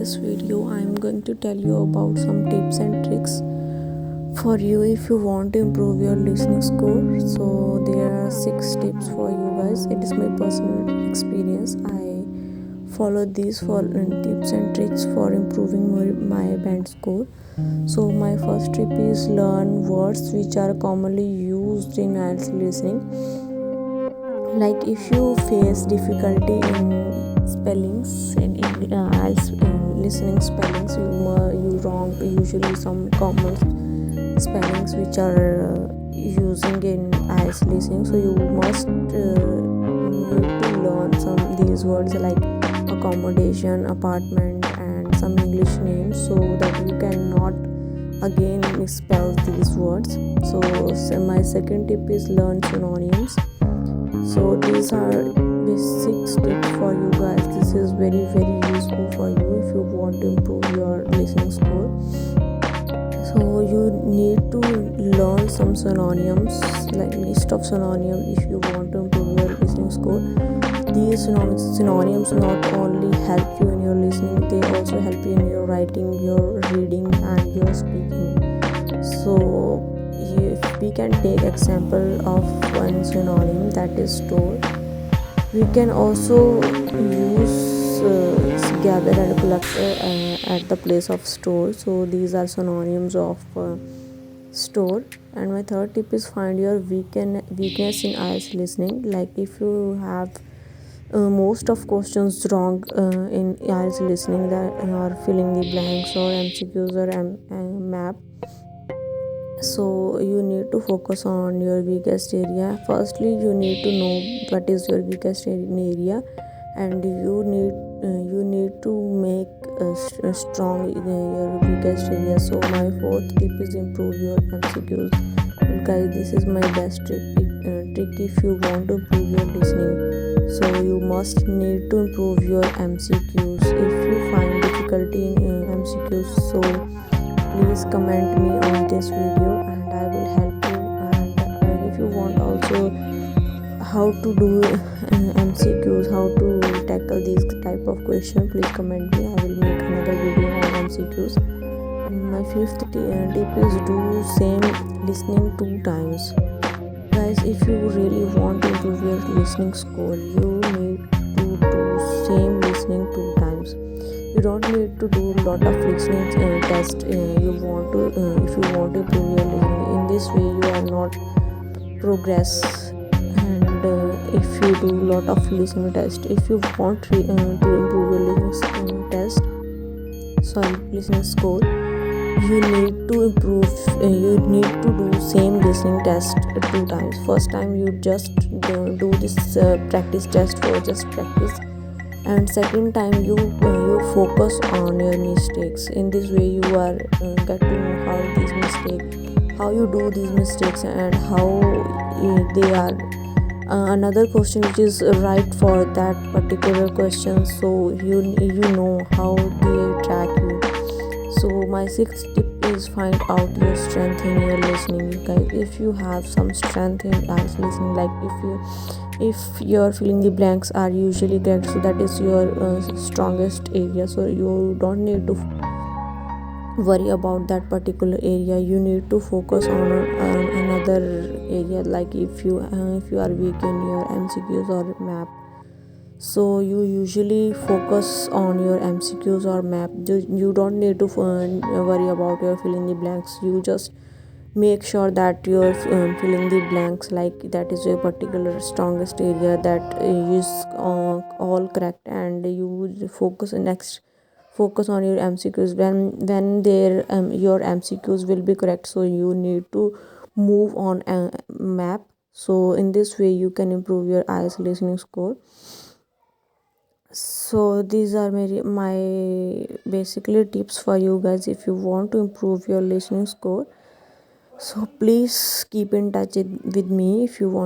this video I'm going to tell you about some tips and tricks for you if you want to improve your listening score. So there are 6 tips for you guys. It is my personal experience. I follow these for tips and tricks for improving my band score. So my first tip is learn words which are commonly used in IELTS listening. Like if you face difficulty in spellings in IELTS listening spellings, you wrong usually some common spellings which are using in IELTS listening. So you must need to learn some these words like accommodation, apartment, and some English names so that you cannot again misspell these words. So my second tip is learn synonyms. So these are basic tips for you guys. This is very useful for you if you want to improve your listening score. So you need to learn some synonyms, like list of synonyms if you want to improve your listening score. These synonyms not only help you in your listening, they also help you in your writing, your reading, and your speaking. So if we can take example of one synonym, that is store. We can also use gather and collect at the place of store. So these are synonyms of store. And my third tip is find your weakness in IELTS listening. Like if you have most of questions wrong in IELTS listening, that are filling the blanks or MCQs or map. So you need to focus on your weakest area. Firstly, you need to know what is your weakest area, and you need to make strong your weakest area. So my fourth tip is improve your MCQs. Guys, this is my best trick if you want to improve your listening. So you must need to improve your MCQs. If you find difficulty in MCQs, so please comment me on this video and I will help you. And if you want also how to do MCQs, how to tackle these type of questions, please comment me. I will make another video on MCQs. And my fifth tip is do same listening 2 times. Guys, if you really want to improve your listening score, you need to do same listening 2 times. You don't need to do lot of listening test. You want to if you want to improve your listening, in this way you are not progress. And if you do lot of listening test, if you want to improve your listening score, you need to improve. You need to do same listening test 2 times. First time you just do this practice test for just practice, and second time you focus on your mistakes. In this way you are get to know how you do these mistakes and how they are another question which is right for that particular question, so you know how they track you. So my sixth tip is find out your strength in your listening. Guys, if you have some strength in IELTS listening, like if your filling the blanks are usually correct, so that is your strongest area. So you don't need to worry about that particular area. You need to focus on another area, like if you are weak in your MCQs or map, so you usually focus on your MCQs or map. You don't need to worry about your filling the blanks. You just make sure that you're filling the blanks, like that is your particular strongest area, that is all correct, and you focus on your MCQs when their your MCQs will be correct. So you need to move on a map. So in this way you can improve your IELTS listening score. So these are my basically tips for you guys if you want to improve your listening score. So please keep in touch with me if you want